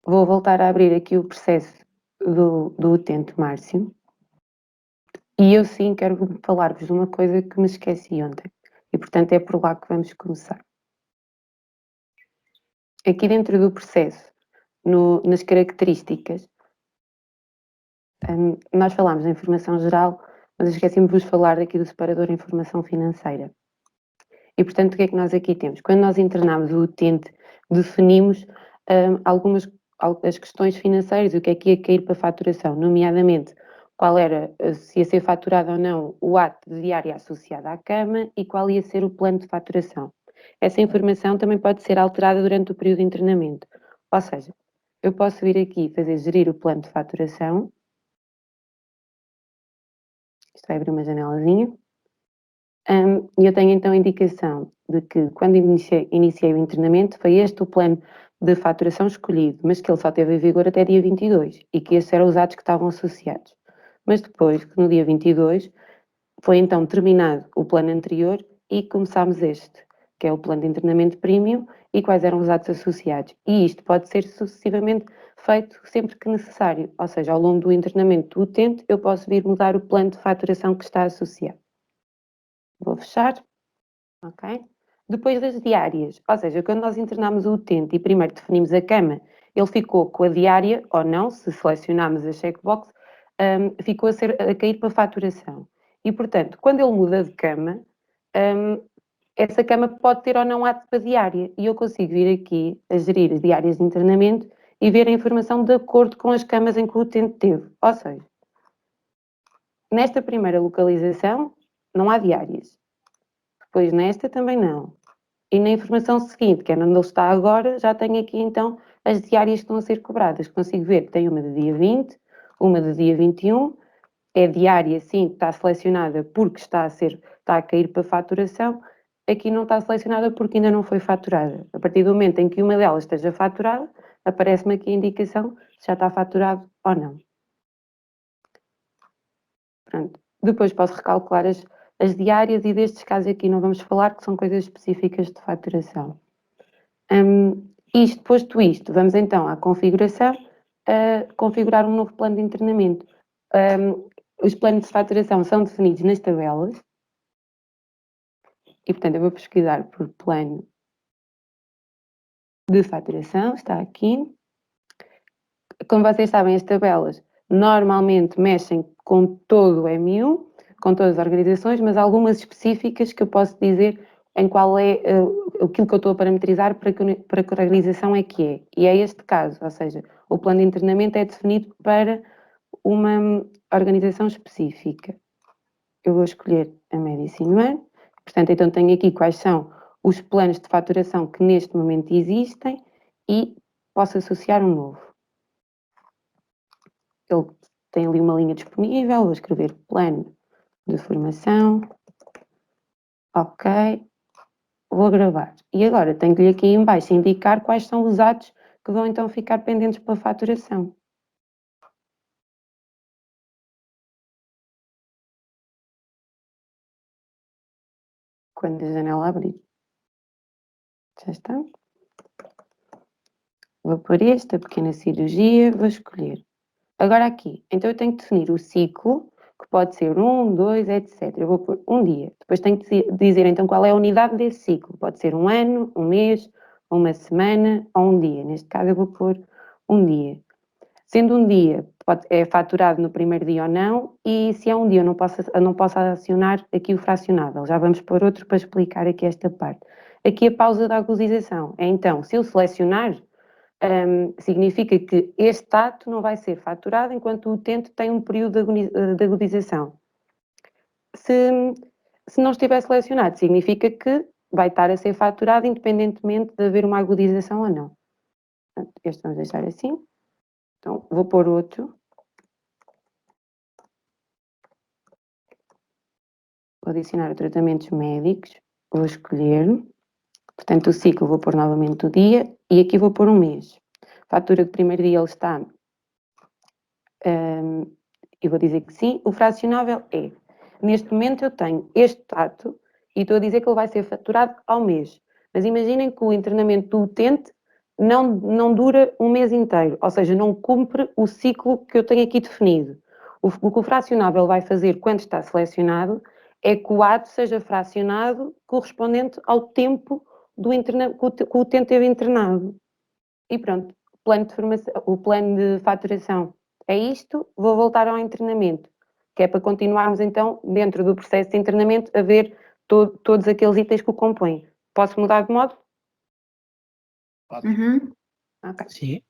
Vou voltar a abrir aqui o processo do utente Márcio. E eu sim quero falar-vos de uma coisa que me esqueci ontem. E portanto é por lá que vamos começar. Aqui dentro do processo, nas características, nós falámos da informação geral, mas esqueci-me de vos falar aqui do separador informação financeira. E portanto o que é que nós aqui temos? Quando nós internamos o utente, definimos algumas as questões financeiras, o que é que ia cair para a faturação, nomeadamente qual era, se ia ser faturado ou não o ato de diária associado à cama e qual ia ser o plano de faturação. Essa informação também pode ser alterada durante o período de internamento. Ou seja, eu posso vir aqui fazer gerir o plano de faturação. Isto vai abrir uma janelazinha. E eu tenho então a indicação de que quando iniciei o internamento foi este o plano de faturação escolhido, mas que ele só teve em vigor até dia 22 e que estes eram os atos que estavam associados. Mas depois, no dia 22, foi então terminado o plano anterior e começámos este, que é o plano de internamento premium e quais eram os atos associados. E isto pode ser sucessivamente feito sempre que necessário, ou seja, ao longo do internamento do utente eu posso vir mudar o plano de faturação que está associado. Vou fechar, ok? Depois das diárias, ou seja, quando nós internamos o utente e primeiro definimos a cama, ele ficou com a diária ou não, se selecionarmos a checkbox, ficou a cair para a faturação. E, portanto, quando ele muda de cama, essa cama pode ter ou não ato para diária. E eu consigo vir aqui a gerir as diárias de internamento e ver a informação de acordo com as camas em que o utente teve. Ou seja, nesta primeira localização não há diárias. Depois nesta também não. E na informação seguinte, que é onde ele está agora, já tenho aqui então as diárias que estão a ser cobradas. Consigo ver que tem uma de dia 20, uma de dia 21, é diária sim, está selecionada porque está a cair para faturação, aqui não está selecionada porque ainda não foi faturada. A partir do momento em que uma delas esteja faturada, aparece-me aqui a indicação se já está faturado ou não. Pronto. Depois posso recalcular as diárias e destes casos aqui não vamos falar, que são coisas específicas de faturação. Posto isto, vamos então à configuração, configurar um novo plano de internamento. Os planos de faturação são definidos nas tabelas e, portanto, eu vou pesquisar por plano de faturação, está aqui. Como vocês sabem, as tabelas normalmente mexem com todo o M1, com todas as organizações, mas algumas específicas que eu posso dizer em qual é aquilo que eu estou a parametrizar para que organização é que é. E é este caso, ou seja, o plano de internamento é definido para uma organização específica. Eu vou escolher a Medicine One, portanto, então tenho aqui quais são os planos de faturação que neste momento existem e posso associar um novo. Ele tem ali uma linha disponível, vou escrever plano de formação, ok, vou gravar. E agora tenho-lhe aqui em baixo indicar quais são os atos que vão então ficar pendentes para a faturação. Quando a janela abrir. Já está. Vou pôr esta pequena cirurgia, vou escolher. Agora aqui, então eu tenho que definir o ciclo, que pode ser 1, 2, etc. Eu vou pôr um dia. Depois tenho que dizer então qual é a unidade desse ciclo. Pode ser um ano, um mês, uma semana ou um dia. Neste caso eu vou pôr um dia. Sendo um dia, é faturado no primeiro dia ou não, e se é um dia eu não posso acionar aqui o fracionável. Já vamos pôr outro para explicar aqui esta parte. Aqui a pausa da agudização. É então, se eu selecionar, significa que este ato não vai ser faturado enquanto o utente tem um período de agudização. Se não estiver selecionado, significa que vai estar a ser faturado independentemente de haver uma agudização ou não. Portanto, este vamos deixar assim. Então, vou pôr outro. Vou adicionar tratamentos médicos. Vou escolher. Portanto, o ciclo vou pôr novamente o dia e aqui vou pôr um mês. Fatura do primeiro dia ele está. Eu vou dizer que sim. O fracionável é. Neste momento eu tenho este ato e estou a dizer que ele vai ser faturado ao mês. Mas imaginem que o internamento do utente não dura um mês inteiro, ou seja, não cumpre o ciclo que eu tenho aqui definido. O que o fracionável vai fazer quando está selecionado é que o ato seja fracionado correspondente ao tempo que o utente teve internado. E pronto, o plano de faturação é isto, vou voltar ao internamento, que é para continuarmos então, dentro do processo de internamento, a ver todos aqueles itens que o compõem. Posso mudar de modo? Pode. Ok. Sim.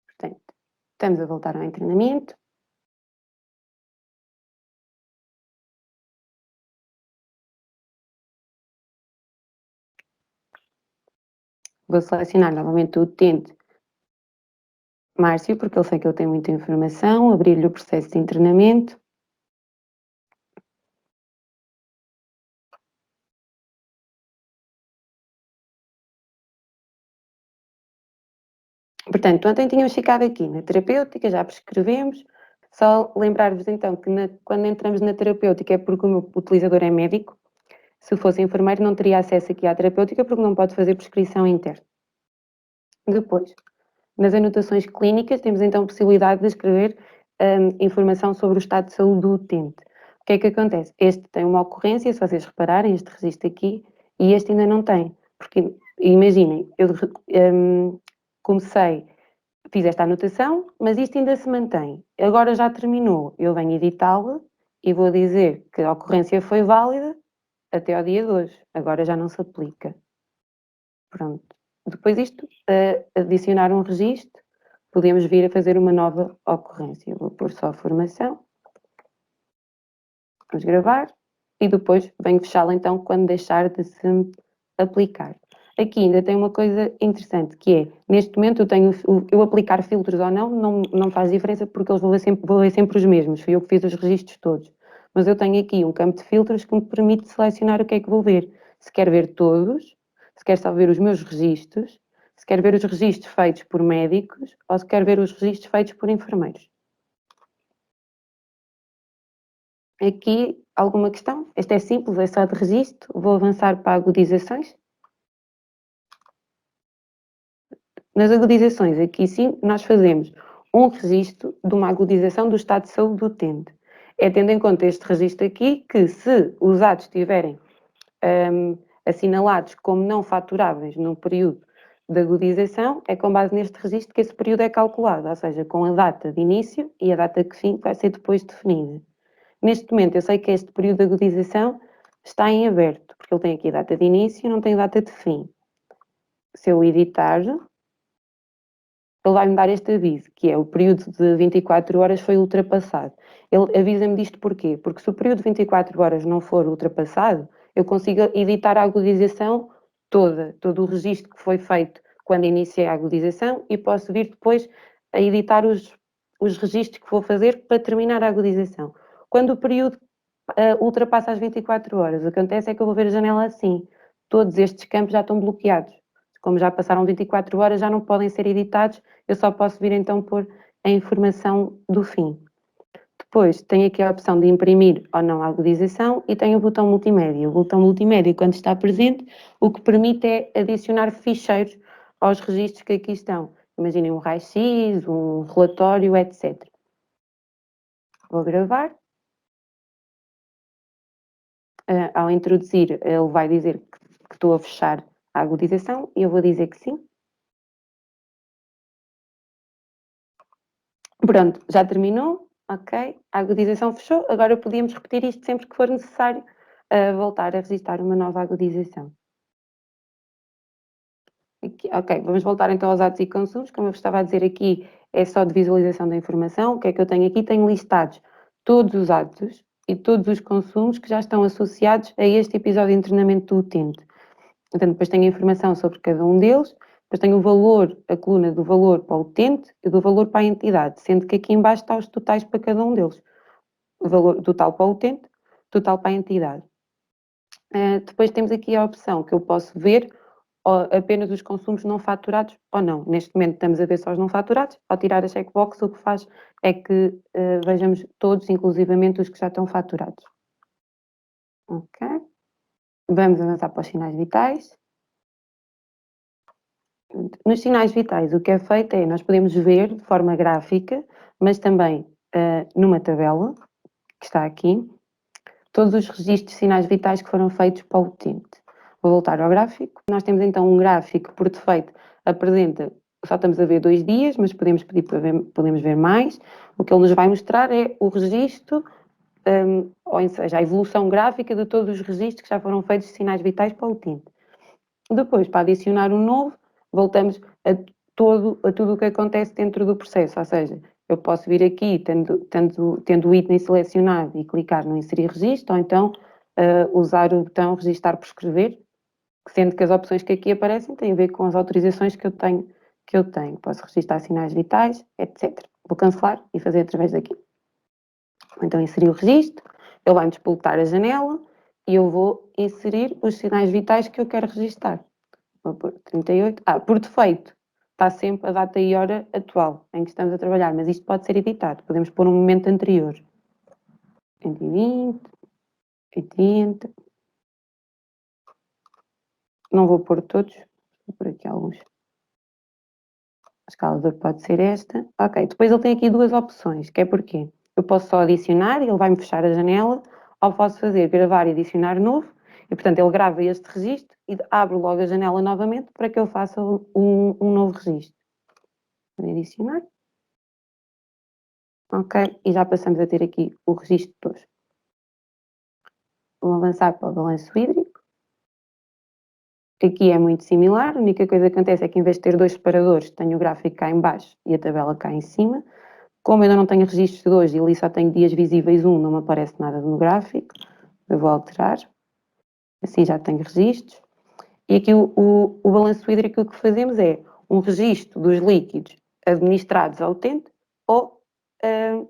Portanto, estamos a voltar ao treinamento. Vou selecionar novamente o utente Márcio, porque ele sei que ele tem muita informação, abrir-lhe o processo de treinamento. Portanto, ontem tínhamos ficado aqui na terapêutica, já prescrevemos. Só lembrar-vos então que quando entramos na terapêutica é porque o meu utilizador é médico. Se fosse enfermeiro não teria acesso aqui à terapêutica porque não pode fazer prescrição interna. Depois, nas anotações clínicas temos então a possibilidade de escrever informação sobre o estado de saúde do utente. O que é que acontece? Este tem uma ocorrência, se vocês repararem, este registro aqui, e este ainda não tem. Porque, imaginem, eu fiz esta anotação, mas isto ainda se mantém. Agora já terminou, eu venho editá-la e vou dizer que a ocorrência foi válida até ao dia de hoje. Agora já não se aplica. Pronto. Depois disto, adicionar um registro, podemos vir a fazer uma nova ocorrência. Vou pôr só a formação. Vamos gravar e depois venho fechá-la então quando deixar de se aplicar. Aqui ainda tem uma coisa interessante que é, neste momento eu aplicar filtros ou não faz diferença porque eles vão ver sempre os mesmos, fui eu que fiz os registros todos. Mas eu tenho aqui um campo de filtros que me permite selecionar o que é que vou ver. Se quer ver todos, se quer só ver os meus registros, se quer ver os registros feitos por médicos ou se quer ver os registros feitos por enfermeiros. Aqui alguma questão? Este é simples, é só de registro. Vou avançar para agudizações. Nas agudizações, aqui sim, nós fazemos um registro de uma agudização do estado de saúde do utente. É tendo em conta este registro aqui que se os atos estiverem assinalados como não faturáveis no período de agudização, é com base neste registro que esse período é calculado, ou seja, com a data de início e a data de fim que vai ser depois definida. Neste momento, eu sei que este período de agudização está em aberto, porque ele tem aqui a data de início e não tem data de fim. Se eu editar, ele vai-me dar este aviso, que é o período de 24 horas foi ultrapassado. Ele avisa-me disto porquê? Porque se o período de 24 horas não for ultrapassado, eu consigo editar a agudização toda, todo o registro que foi feito quando iniciei a agudização e posso vir depois a editar os registros que vou fazer para terminar a agudização. Quando o período ultrapassa as 24 horas, o que acontece é que eu vou ver a janela assim. Todos estes campos já estão bloqueados. Como já passaram 24 horas, já não podem ser editados, eu só posso vir então pôr a informação do fim. Depois tenho aqui a opção de imprimir ou não a agudização e tenho o botão multimédia. O botão multimédia, quando está presente, o que permite é adicionar ficheiros aos registros que aqui estão. Imaginem um raio-x, um relatório, etc. Vou gravar. Ao introduzir, ele vai dizer que estou a fechar a agudização e eu vou dizer que sim. Pronto, já terminou, ok? A agudização fechou, agora podíamos repetir isto sempre que for necessário voltar a registrar uma nova agudização. Aqui, ok, vamos voltar então aos atos e consumos. Como eu estava a dizer aqui, é só de visualização da informação. O que é que eu tenho aqui? Tenho listados todos os atos e todos os consumos que já estão associados a este episódio de treinamento do utente. Portanto, depois tenho a informação sobre cada um deles, depois tenho o valor, a coluna do valor para o utente e do valor para a entidade, sendo que aqui embaixo está os totais para cada um deles. O valor total para o utente, total para a entidade. Depois temos aqui a opção que eu posso ver apenas os consumos não faturados ou não. Neste momento estamos a ver só os não faturados. Ao tirar a checkbox, o que faz é que vejamos todos, inclusivamente os que já estão faturados. Ok. Vamos avançar para os sinais vitais. Nos sinais vitais, o que é feito é, nós podemos ver de forma gráfica, mas também numa tabela, que está aqui, todos os registros de sinais vitais que foram feitos para o utente. Vou voltar ao gráfico. Nós temos então um gráfico que, por defeito, apresenta, só estamos a ver 2 dias, mas podemos pedir para ver, podemos ver mais. O que ele nos vai mostrar é o registro, ou seja, a evolução gráfica de todos os registros que já foram feitos de sinais vitais para o utente. Depois, para adicionar um novo, voltamos a tudo o que acontece dentro do processo, ou seja, eu posso vir aqui, tendo o item selecionado e clicar no inserir registro, ou então usar o botão registar por escrever, sendo que as opções que aqui aparecem têm a ver com as autorizações que eu tenho. Posso registrar sinais vitais, etc. Vou cancelar e fazer através daqui. Então, inserir o registro, ele vai despoltar a janela e eu vou inserir os sinais vitais que eu quero registar. Vou pôr 38. Por defeito, está sempre a data e hora atual em que estamos a trabalhar, mas isto pode ser editado. Podemos pôr um momento anterior. 120, 80. Não vou pôr todos, vou pôr aqui alguns. A escala de dor pode ser esta. Ok, depois ele tem aqui 2 opções, que é porquê? Eu posso só adicionar e ele vai-me fechar a janela, ou posso fazer gravar e adicionar novo, e portanto ele grava este registro e abre logo a janela novamente para que eu faça um novo registro. Vou adicionar. Ok, e já passamos a ter aqui o registro de dor. Vou avançar para o balanço hídrico. Aqui é muito similar, a única coisa que acontece é que em vez de ter 2 separadores, tenho o gráfico cá em baixo e a tabela cá em cima. Como eu ainda não tenho registros de hoje e ali só tenho dias visíveis 1, não me aparece nada no gráfico. Eu vou alterar. Assim já tenho registros. E aqui o balanço hídrico, o que fazemos é um registro dos líquidos administrados ao utente ou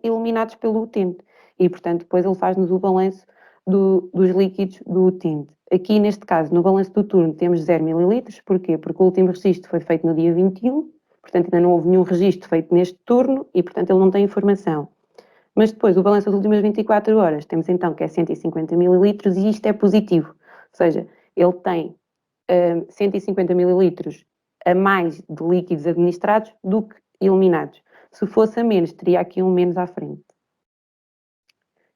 eliminados pelo utente. E, portanto, depois ele faz-nos o balanço dos líquidos do utente. Aqui, neste caso, no balanço do turno, temos 0 ml. Porquê? Porque o último registro foi feito no dia 21, portanto, ainda não houve nenhum registro feito neste turno e, portanto, ele não tem informação. Mas depois, o balanço das últimas 24 horas, temos então que é 150 ml e isto é positivo. Ou seja, ele tem 150 ml a mais de líquidos administrados do que eliminados. Se fosse a menos, teria aqui um menos à frente.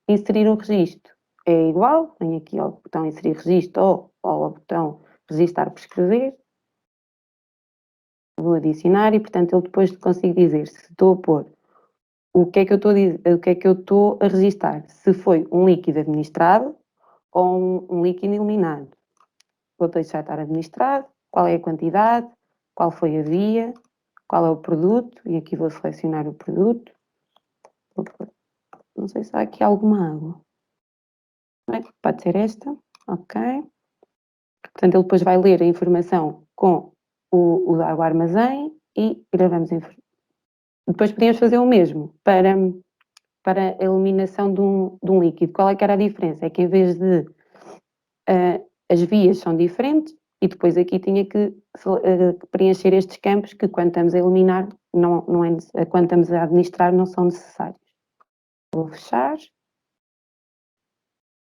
Inserir um registro é igual, tenho aqui o botão inserir registro ou ao botão registar por escrever. Vou adicionar e, portanto, ele depois consigo dizer se estou a pôr o que é que eu estou a registar, se foi um líquido administrado ou um líquido eliminado. Vou deixar estar administrado, qual é a quantidade, qual foi a via, qual é o produto, e aqui vou selecionar o produto. Não sei se há aqui alguma água. Pode ser esta, ok. Portanto, ele depois vai ler a informação com o da água armazém e gravamos a informação. Depois podíamos fazer o mesmo para a eliminação de um líquido. Qual é que era a diferença? É que em vez de as vias são diferentes e depois aqui tinha que preencher estes campos que quando estamos a eliminar, quando estamos a administrar não são necessários. Vou fechar.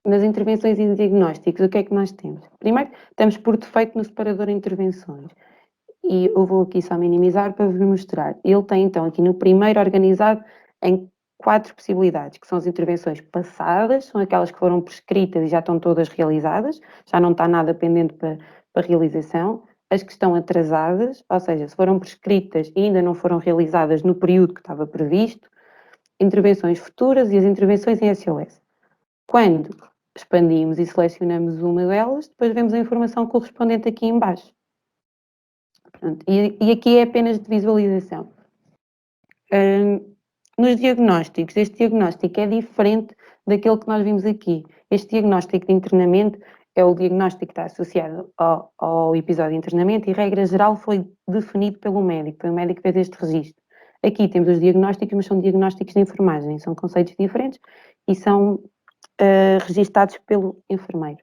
Nas intervenções e diagnósticos, o que é que nós temos? Primeiro, estamos por defeito no separador intervenções. E eu vou aqui só minimizar para vos mostrar. Ele tem então aqui no primeiro organizado em 4 possibilidades, que são as intervenções passadas, são aquelas que foram prescritas e já estão todas realizadas, já não está nada pendente para realização. As que estão atrasadas, ou seja, se foram prescritas e ainda não foram realizadas no período que estava previsto. Intervenções futuras e as intervenções em SOS. Quando expandimos e selecionamos uma delas, depois vemos a informação correspondente aqui em baixo. Pronto, e aqui é apenas de visualização. Nos diagnósticos, este diagnóstico é diferente daquele que nós vimos aqui. Este diagnóstico de internamento é o diagnóstico que está associado ao episódio de internamento e, regra geral, foi definido pelo médico. Foi o médico que fez este registro. Aqui temos os diagnósticos, mas são diagnósticos de enfermagem. São conceitos diferentes e são registados pelo enfermeiro.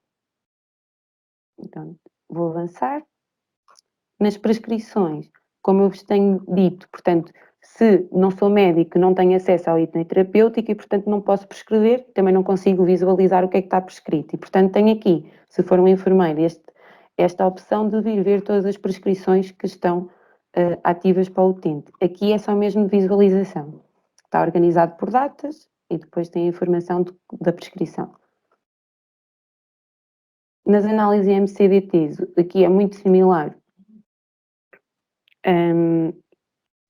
Então, vou avançar. Nas prescrições, como eu vos tenho dito, portanto, Se não sou médico, não tenho acesso ao item terapêutico e, portanto, não posso prescrever, também não consigo visualizar o que é que está prescrito. E, portanto, tenho aqui, se for um enfermeiro, esta opção de vir ver todas as prescrições que estão ativas para o utente. Aqui é só mesmo de visualização. Está organizado por datas e depois tem a informação da prescrição. Nas análises MCDTs, aqui é muito similar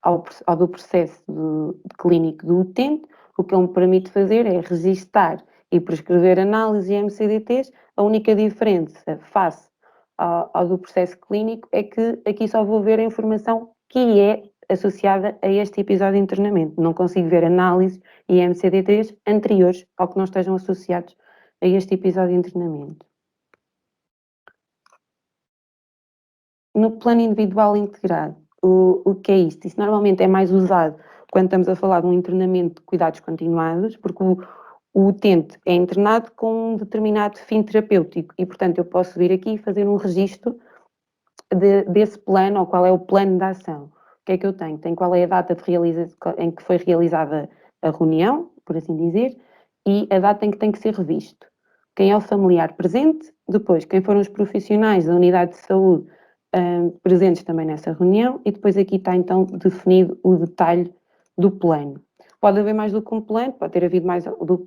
ao do processo clínico do utente. O que ele me permite fazer é registar e prescrever análises e MCDTs. A única diferença face ao do processo clínico é que aqui só vou ver a informação que é associada a este episódio de internamento. Não consigo ver análises e MCDTs anteriores ao que não estejam associados a este episódio de internamento. No plano individual integrado, o que é isto? Isso normalmente é mais usado quando estamos a falar de um internamento de cuidados continuados, porque o utente é internado com um determinado fim terapêutico e, portanto, eu posso vir aqui e fazer um registro desse plano, ou qual é o plano de ação. O que é que eu tenho? Tenho qual é a data em que foi realizada a reunião, por assim dizer, e a data em que tem que ser revisto. Quem é o familiar presente, depois quem foram os profissionais da unidade de saúde presentes também nessa reunião, e depois aqui está então definido o detalhe do plano. Pode haver mais do que um plano, pode ter havido mais do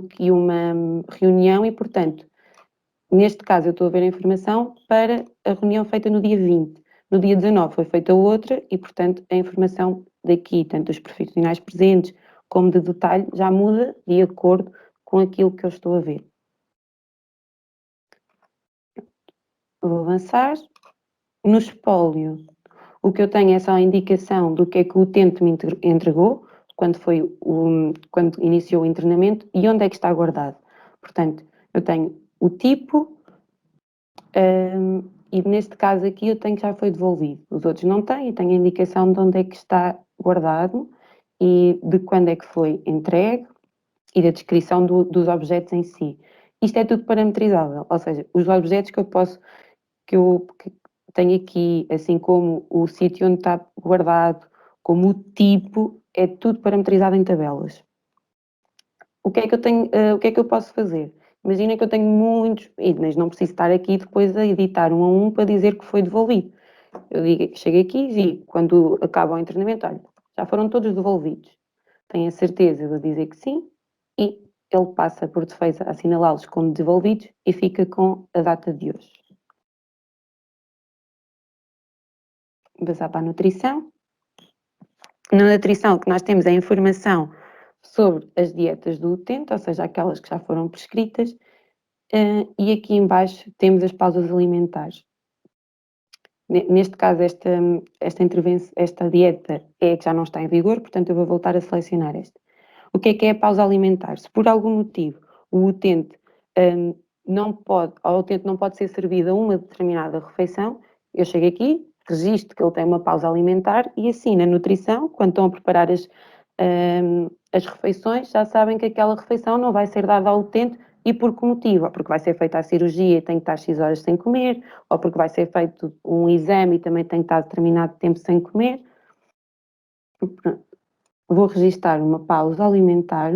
que uma reunião e, portanto, neste caso eu estou a ver a informação para a reunião feita no dia 20. No dia 19 foi feita outra e, portanto, a informação daqui, tanto dos profissionais presentes como de detalhe, já muda de acordo com aquilo que eu estou a ver. Vou avançar. No espólio, o que eu tenho é só a indicação do que é que o utente me entregou, quando iniciou o internamento e onde é que está guardado. Portanto, eu tenho o tipo e neste caso aqui eu tenho que já foi devolvido. Os outros não têm, tenho a indicação de onde é que está guardado e de quando é que foi entregue e da descrição dos objetos em si. Isto é tudo parametrizável, ou seja, os objetos que eu tenho aqui, assim como o sítio onde está guardado, como o tipo, é tudo parametrizado em tabelas. O que é que eu tenho, o que é que eu posso fazer? Imagina que eu tenho muitos itens, não preciso estar aqui depois a editar um a um para dizer que foi devolvido. Eu chego aqui e vi, quando acaba o internamento, olha, já foram todos devolvidos. Tenho a certeza de dizer que sim e ele passa por defeito a assinalá-los como devolvidos e fica com a data de hoje. Vou passar para a nutrição. Na nutrição, o que nós temos é a informação sobre as dietas do utente, ou seja, aquelas que já foram prescritas, e aqui embaixo temos as pausas alimentares. Neste caso, esta dieta é que já não está em vigor, portanto eu vou voltar a selecionar esta. O que é a pausa alimentar? Se por algum motivo o utente ao utente não pode ser servida uma determinada refeição, eu chego aqui, registro que ele tem uma pausa alimentar e assim na nutrição, quando estão a preparar as refeições, já sabem que aquela refeição não vai ser dada ao utente e por que motivo? Ou porque vai ser feita a cirurgia e tem que estar X horas sem comer, ou porque vai ser feito um exame e também tem que estar determinado tempo sem comer. Vou registar uma pausa alimentar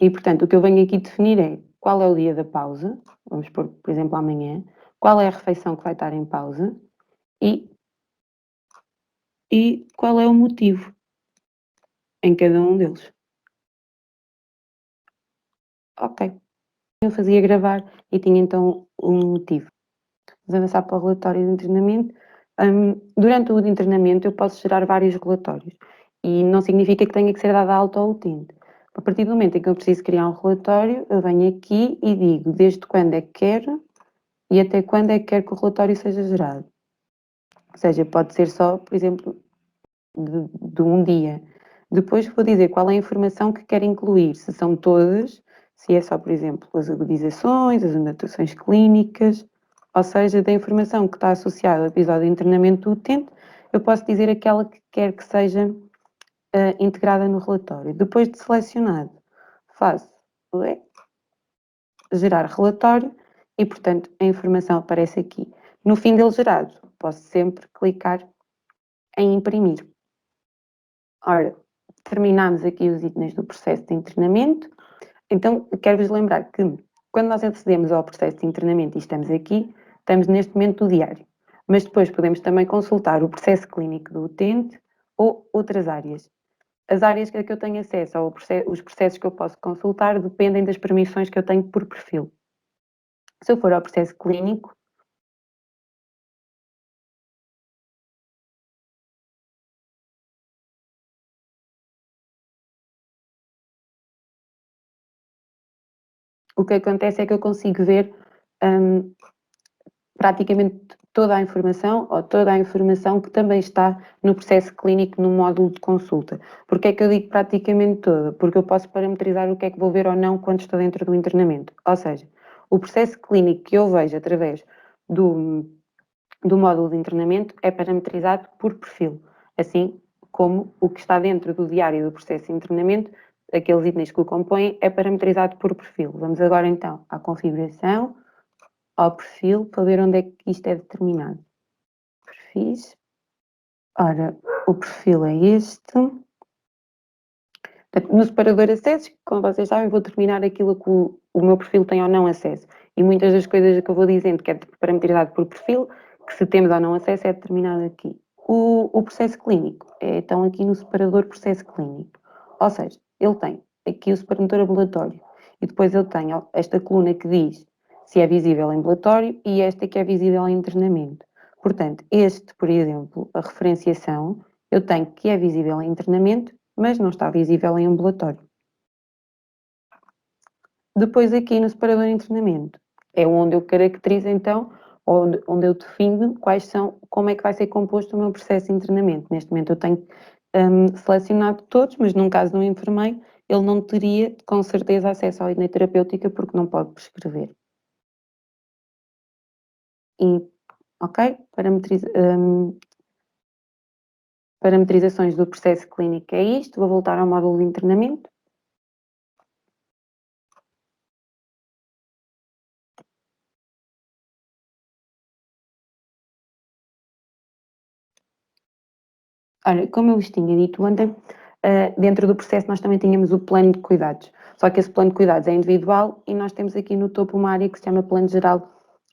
e, portanto, o que eu venho aqui definir é qual é o dia da pausa, vamos pôr, por exemplo, amanhã, qual é a refeição que vai estar em pausa e qual é o motivo em cada um deles. Ok. Eu fazia gravar e tinha então um motivo. Vamos avançar para o relatório de internamento. Durante o internamento eu posso gerar vários relatórios e não significa que tenha que ser dada alta ao utente. A partir do momento em que eu preciso criar um relatório, eu venho aqui e digo desde quando é que quero e até quando é que quero que o relatório seja gerado. Ou seja, pode ser só, por exemplo, de um dia. Depois vou dizer qual é a informação que quero incluir, se são todas, se é só, por exemplo, as agudizações, as anotações clínicas, ou seja, da informação que está associada ao episódio de internamento do utente, eu posso dizer aquela que quer que seja integrada no relatório. Depois de selecionado, faço gerar relatório e, portanto, a informação aparece aqui. No fim dele gerado, posso sempre clicar em imprimir. Ora, terminámos aqui os itens do processo de internamento. Então, quero-vos lembrar que quando nós acedemos ao processo de internamento e estamos aqui, estamos neste momento do diário. Mas depois podemos também consultar o processo clínico do utente ou outras áreas. As áreas a que eu tenho acesso ou os processos que eu posso consultar dependem das permissões que eu tenho por perfil. Se eu for ao processo clínico, o que acontece é que eu consigo ver praticamente toda a informação ou toda a informação que também está no processo clínico no módulo de consulta. Porquê é que eu digo praticamente toda? Porque eu posso parametrizar o que é que vou ver ou não quando estou dentro do internamento. Ou seja, o processo clínico que eu vejo através do módulo de internamento é parametrizado por perfil, assim como o que está dentro do diário do processo de internamento, aqueles itens que o compõem, é parametrizado por perfil. Vamos agora então à configuração, ao perfil, para ver onde é que isto é determinado. Perfis. Ora, o perfil é este. No separador acessos, como vocês sabem, vou determinar aquilo que o meu perfil tem ou não acesso. E muitas das coisas que eu vou dizendo que é parametrizado por perfil, que se temos ou não acesso, é determinado aqui. O processo clínico é então aqui no separador processo clínico. Ou seja, ele tem aqui o separador ambulatório. E depois ele tem esta coluna que diz se é visível em ambulatório e esta que é visível em internamento. Portanto, este, por exemplo, a referenciação, eu tenho que é visível em internamento, mas não está visível em ambulatório. Depois aqui no separador de internamento, é onde eu caracterizo então, onde eu defino como é que vai ser composto o meu processo de internamento. Neste momento eu tenho selecionado todos, mas num caso de um enfermeiro, ele não teria com certeza acesso à linha terapêutica porque não pode prescrever. E, ok, parametrizações do processo clínico é isto, vou voltar ao módulo de internamento. Olha, como eu vos tinha dito ontem, dentro do processo nós também tínhamos o plano de cuidados. Só que esse plano de cuidados é individual e nós temos aqui no topo uma área que se chama Plano Geral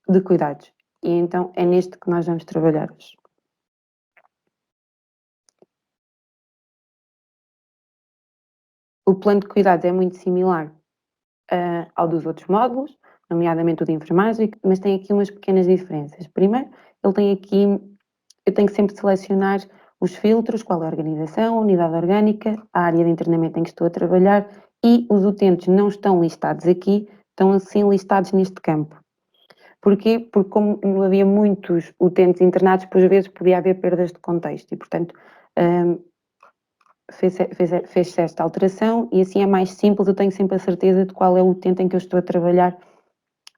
de Cuidados. E então é neste que nós vamos trabalhar hoje. O plano de cuidados é muito similar ao dos outros módulos, nomeadamente o de enfermagem, mas tem aqui umas pequenas diferenças. Primeiro, eu tenho que sempre selecionar os filtros, qual é a organização, a unidade orgânica, a área de internamento em que estou a trabalhar e os utentes não estão listados aqui, estão assim listados neste campo. Porquê? Porque como não havia muitos utentes internados, por vezes podia haver perdas de contexto e, portanto, fez-se esta alteração e assim é mais simples, eu tenho sempre a certeza de qual é o utente em que eu estou a trabalhar,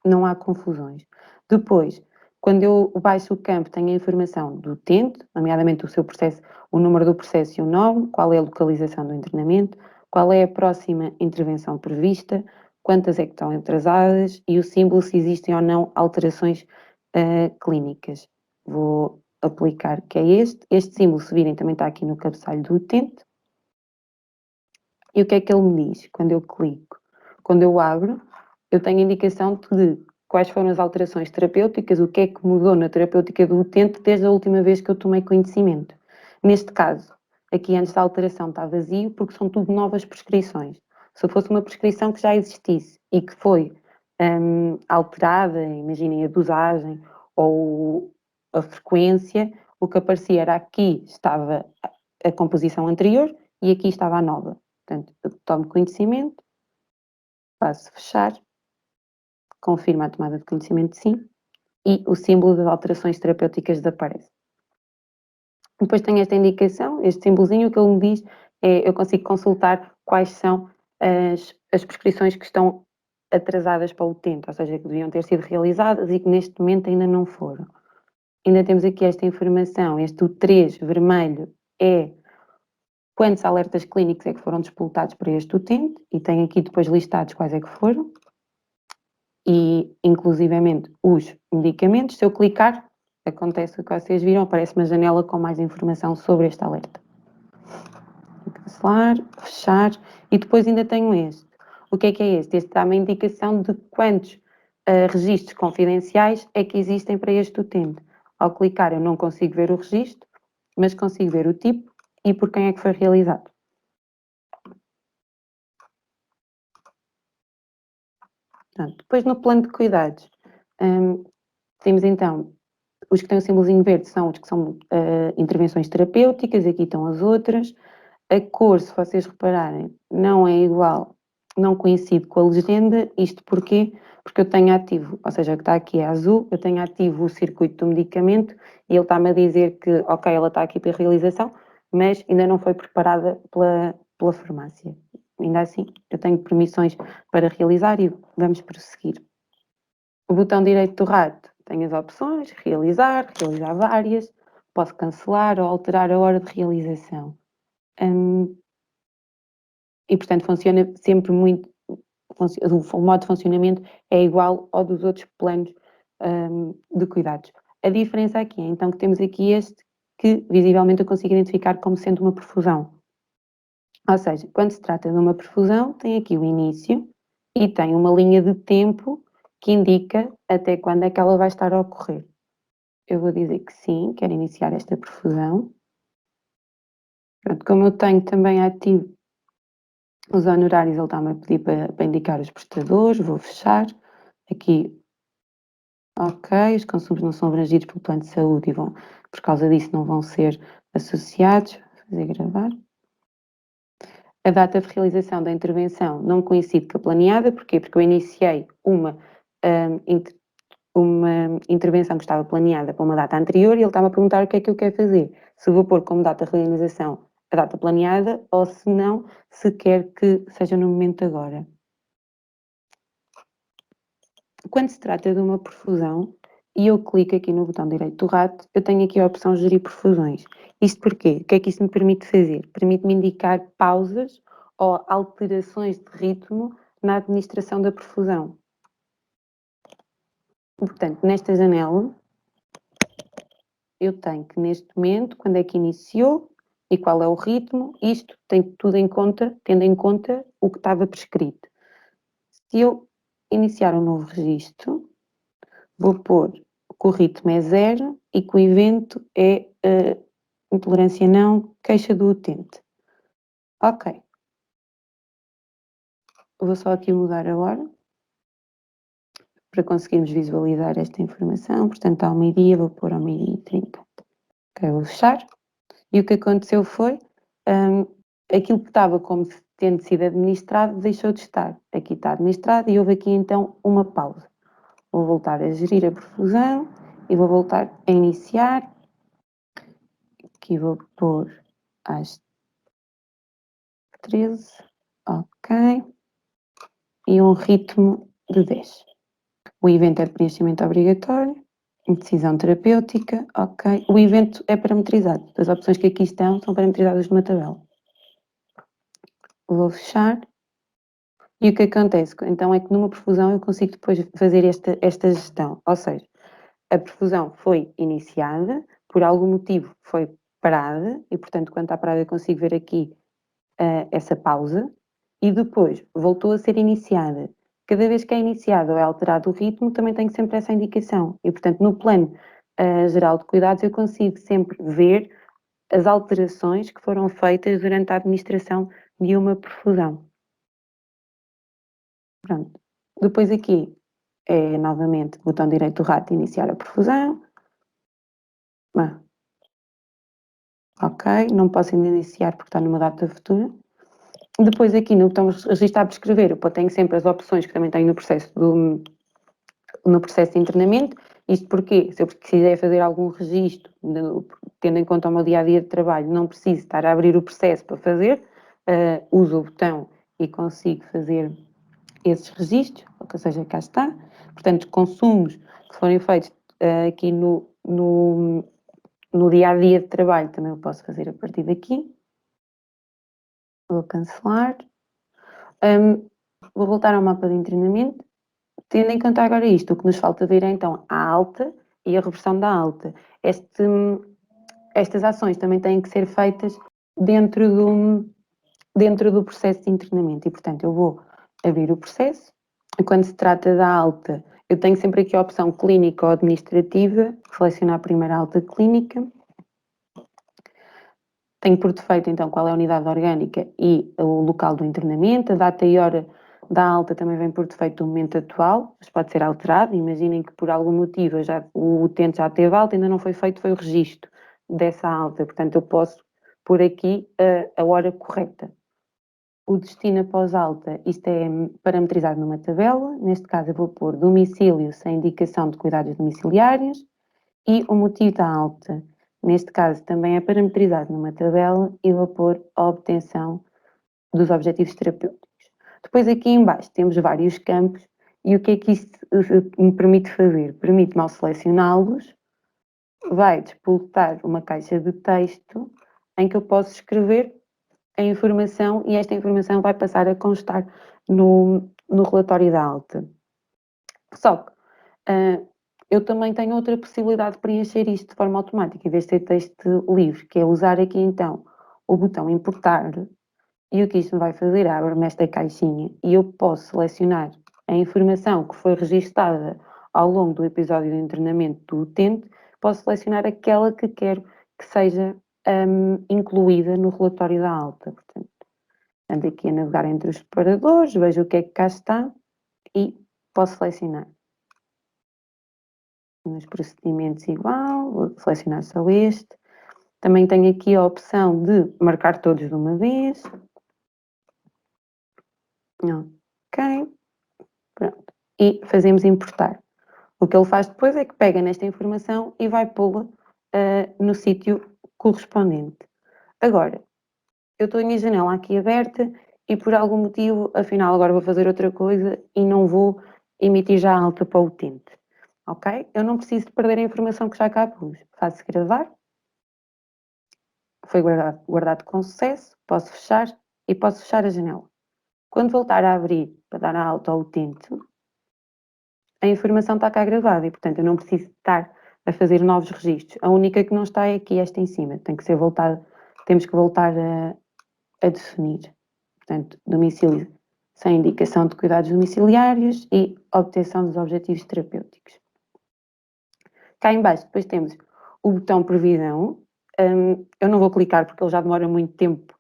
não há confusões. Depois, quando eu baixo o campo, tenho a informação do utente, nomeadamente o seu processo, o número do processo e o nome, qual é a localização do internamento, qual é a próxima intervenção prevista, quantas é que estão atrasadas e o símbolo se existem ou não alterações clínicas. Vou aplicar que é este. Este símbolo, se virem, também está aqui no cabeçalho do utente. E o que é que ele me diz quando eu clico? Quando eu abro, eu tenho a indicação de quais foram as alterações terapêuticas, o que é que mudou na terapêutica do utente desde a última vez que eu tomei conhecimento. Neste caso, aqui antes da alteração está vazio porque são tudo novas prescrições. Se fosse uma prescrição que já existisse e que foi alterada, imaginem a dosagem ou a frequência, o que aparecia era aqui estava a composição anterior e aqui estava a nova. Portanto, eu tomo conhecimento, faço fechar, confirmo a tomada de conhecimento de sim e o símbolo das alterações terapêuticas desaparece. Depois tenho esta indicação, este símbolozinho, o que ele me diz é eu consigo consultar quais são as prescrições que estão atrasadas para o utente, ou seja, que deviam ter sido realizadas e que neste momento ainda não foram. Ainda temos aqui esta informação, este 3 vermelho é quantos alertas clínicos é que foram disputados para este utente e tem aqui depois listados quais é que foram e inclusivamente os medicamentos. Se eu clicar, acontece o que vocês viram, aparece uma janela com mais informação sobre este alerta. Vou cancelar, fechar, e depois ainda tenho este. O que é este? Este dá uma indicação de quantos registros confidenciais é que existem para este utente. Ao clicar eu não consigo ver o registro, mas consigo ver o tipo e por quem é que foi realizado. Portanto, depois no plano de cuidados, temos então os que têm o símbolozinho verde são os que são intervenções terapêuticas, aqui estão as outras. A cor, se vocês repararem, não é igual, não coincide com a legenda. Isto porquê? Porque eu tenho ativo, ou seja, o que está aqui é azul, eu tenho ativo o circuito do medicamento e ele está-me a dizer que, ok, ela está aqui para realização, mas ainda não foi preparada pela farmácia. Ainda assim, eu tenho permissões para realizar e vamos prosseguir. O botão direito do rato tem as opções, realizar várias, posso cancelar ou alterar a hora de realização. E, portanto, funciona sempre muito, o modo de funcionamento é igual ao dos outros planos de cuidados. A diferença aqui é, então, que temos aqui este que, visivelmente, eu consigo identificar como sendo uma perfusão. Ou seja, quando se trata de uma perfusão, tem aqui o início e tem uma linha de tempo que indica até quando é que ela vai estar a ocorrer. Eu vou dizer que sim, quero iniciar esta perfusão. Pronto, como eu tenho também ativo os honorários, ele está-me a pedir para indicar os prestadores, vou fechar. Aqui, ok, os consumos não são abrangidos pelo plano de saúde e vão, por causa disso, não vão ser associados. Vou fazer gravar. A data de realização da intervenção não coincide com a planeada, porquê? Porque eu iniciei uma intervenção que estava planeada para uma data anterior e ele estava a perguntar o que é que eu quero fazer. Se vou pôr como data de realização a data planeada ou se não, se quer que seja no momento agora. Quando se trata de uma perfusão, e eu clico aqui no botão direito do rato, eu tenho aqui a opção Gerir perfusões. Isto porquê? O que é que isto me permite fazer? Permite-me indicar pausas ou alterações de ritmo na administração da perfusão. Portanto, nesta janela, eu tenho que neste momento, quando é que iniciou e qual é o ritmo, isto tem tudo em conta, tendo em conta o que estava prescrito. Se eu iniciar um novo registro, vou pôr que o ritmo é 0 e que o evento é intolerância não, queixa do utente. Ok. Vou só aqui mudar a hora para conseguirmos visualizar esta informação. Portanto, ao meio-dia, vou pôr ao meio-dia e 30. Ok, vou fechar. E o que aconteceu foi, aquilo que estava como tendo sido administrado, deixou de estar. Aqui está administrado e houve aqui então uma pausa. Vou voltar a gerir a perfusão e vou voltar a iniciar. Aqui vou pôr às 13, ok. E um ritmo de 10. O evento é de preenchimento obrigatório. Decisão terapêutica, ok. O evento é parametrizado. As opções que aqui estão são parametrizadas numa tabela. Vou fechar. E o que acontece? Então é que numa perfusão eu consigo depois fazer esta gestão. Ou seja, a perfusão foi iniciada, por algum motivo foi parada, e portanto quando está parada eu consigo ver aqui essa pausa, e depois voltou a ser iniciada. Cada vez que é iniciado ou é alterado o ritmo, também tenho sempre essa indicação. E portanto no plano geral de cuidados eu consigo sempre ver as alterações que foram feitas durante a administração de uma perfusão. Pronto. Depois aqui é novamente botão direito do rato iniciar a perfusão. Ok, não posso ainda iniciar porque está numa data futura. Depois aqui no botão registrar por escrever, eu tenho sempre as opções que também tenho no processo de internamento. Isto porque, se eu quiser fazer algum registro, tendo em conta o meu dia-a-dia de trabalho, não preciso estar a abrir o processo para fazer, uso o botão e consigo fazer esses registros, ou seja, cá está. Portanto, consumos que forem feitos aqui no dia-a-dia de trabalho também eu posso fazer a partir daqui. Vou cancelar. Vou voltar ao mapa de internamento. Tendo em conta agora isto, o que nos falta ver é então a alta e a reversão da alta. Estas ações também têm que ser feitas dentro do processo de internamento e, portanto, eu vou abrir o processo e quando se trata da alta, eu tenho sempre aqui a opção clínica ou administrativa, selecionar a primeira alta clínica. Tenho por defeito, então, qual é a unidade orgânica e o local do internamento. A data e hora da alta também vem por defeito do momento atual, mas pode ser alterado. Imaginem que por algum motivo o utente já teve alta, ainda não foi feito, foi o registro dessa alta. Portanto, eu posso pôr aqui a hora correta. O destino após alta, isto é parametrizado numa tabela. Neste caso, eu vou pôr domicílio sem indicação de cuidados domiciliários e o motivo da alta. Neste caso, também é parametrizado numa tabela e vou pôr a obtenção dos objetivos terapêuticos. Depois aqui em baixo temos vários campos e o que é que isto me permite fazer? Permite-me, ao selecioná-los, vai despoltar uma caixa de texto em que eu posso escrever a informação e esta informação vai passar a constar no relatório da alta. Só que eu também tenho outra possibilidade de preencher isto de forma automática, em vez de ter texto livre, que é usar aqui então o botão importar, e o que isto me vai fazer, abre-me esta caixinha e eu posso selecionar a informação que foi registada ao longo do episódio de internamento do utente, posso selecionar aquela que quero que seja incluída no relatório da alta. Portanto, ando aqui a navegar entre os separadores, vejo o que é que cá está e posso selecionar. Nos procedimentos igual, vou selecionar só este. Também tenho aqui a opção de marcar todos de uma vez. Ok, pronto. E fazemos importar. O que ele faz depois é que pega nesta informação e vai pô-la no sítio correspondente. Agora, eu estou a minha janela aqui aberta e por algum motivo, afinal, agora vou fazer outra coisa e não vou emitir já a alta para o utente. Ok? Eu não preciso de perder a informação que já cá pus. Faço gravar. Foi guardado com sucesso. Posso fechar e posso fechar a janela. Quando voltar a abrir para dar a alta ao utente, a informação está cá gravada e, portanto, eu não preciso estar a fazer novos registros. A única que não está é aqui esta em cima. Tem que ser temos que voltar a definir. Portanto, domicílio sem indicação de cuidados domiciliários e obtenção dos objetivos terapêuticos. Cá em baixo depois temos o botão previsão. Eu não vou clicar porque ele já demora muito tempo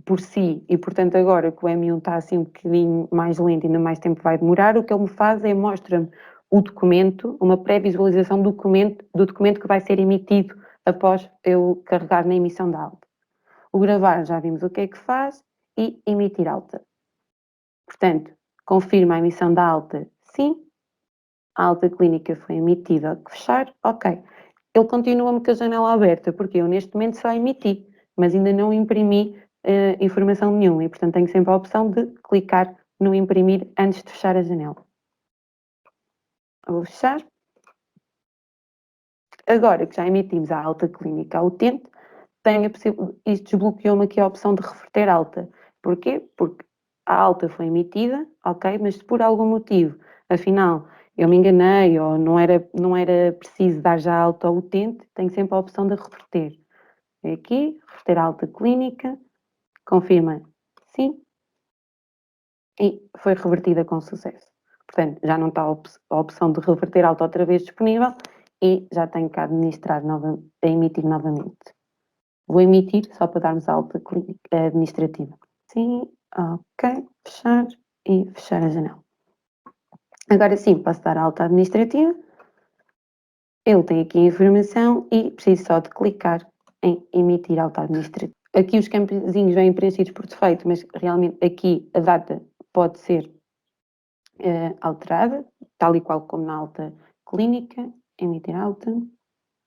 por si e, portanto, agora que o M1 está assim um bocadinho mais lento e ainda mais tempo vai demorar, o que ele me faz é mostra-me o documento, uma pré-visualização do documento que vai ser emitido após eu carregar na emissão da alta. O gravar já vimos o que é que faz e emitir alta. Portanto, confirma a emissão da alta, sim. A alta clínica foi emitida, fechar, ok. Ele continua-me com a janela aberta, porque eu neste momento só emiti, mas ainda não imprimi informação nenhuma e, portanto, tenho sempre a opção de clicar no imprimir antes de fechar a janela. Vou fechar. Agora que já emitimos a alta clínica ao utente, isto desbloqueou-me aqui a opção de reverter alta. Porquê? Porque a alta foi emitida, ok, mas se por algum motivo, afinal, eu me enganei ou não era preciso dar já alta ao utente, tenho sempre a opção de reverter. É aqui, reverter a alta clínica, confirma sim, e foi revertida com sucesso. Portanto, já não está a opção de reverter alta outra vez disponível e já tenho que a emitir novamente. Vou emitir só para darmos a alta administrativa. Sim, ok, fechar e fechar a janela. Agora sim, posso dar a alta administrativa. Ele tem aqui a informação e preciso só de clicar em emitir alta administrativa. Aqui os campozinhos vêm preenchidos por defeito, mas realmente aqui a data pode ser alterada, tal e qual como na alta clínica. Emitir alta.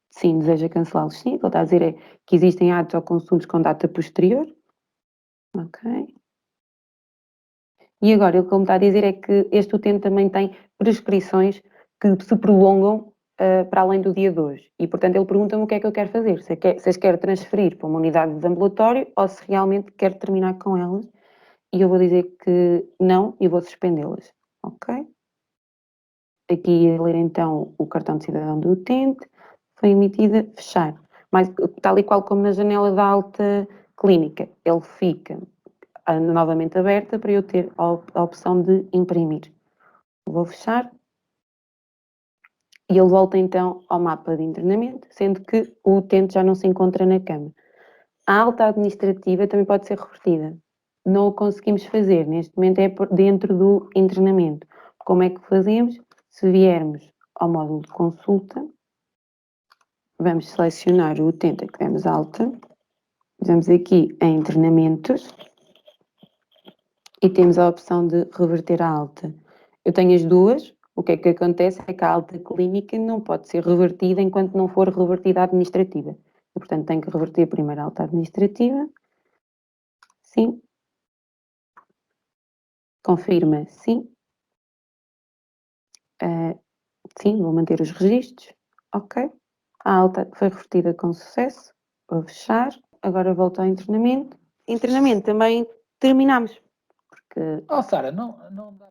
Sim, deseja cancelá-los, sim. Vou estar a dizer que existem atos ou consumos com data posterior. Ok. E agora, o que ele me está a dizer é que este utente também tem prescrições que se prolongam para além do dia de hoje. E, portanto, ele pergunta-me o que é que eu quero fazer. Se as quero transferir para uma unidade de ambulatório ou se realmente quero terminar com elas. E eu vou dizer que não e vou suspendê-las. Ok? aqui a ler então o cartão de cidadão do utente, foi emitida, fechar. Mas tal e qual como na janela da alta clínica, ele fica novamente aberta para eu ter a opção de imprimir. Vou fechar. E ele volta então ao mapa de internamento, sendo que o utente já não se encontra na cama. A alta administrativa também pode ser revertida. Não o conseguimos fazer, neste momento é dentro do internamento. Como é que fazemos? Se viermos ao módulo de consulta, vamos selecionar o utente a que demos alta, vamos aqui em internamentos e temos a opção de reverter a alta. Eu tenho as duas. O que é que acontece é que a alta clínica não pode ser revertida enquanto não for revertida a administrativa. E, portanto, tenho que reverter primeiro a alta administrativa. Sim. Confirma, sim. Sim, vou manter os registros. Ok. A alta foi revertida com sucesso. Vou fechar. Agora volto ao internamento. Internamento também terminamos. Porque Sara, não dá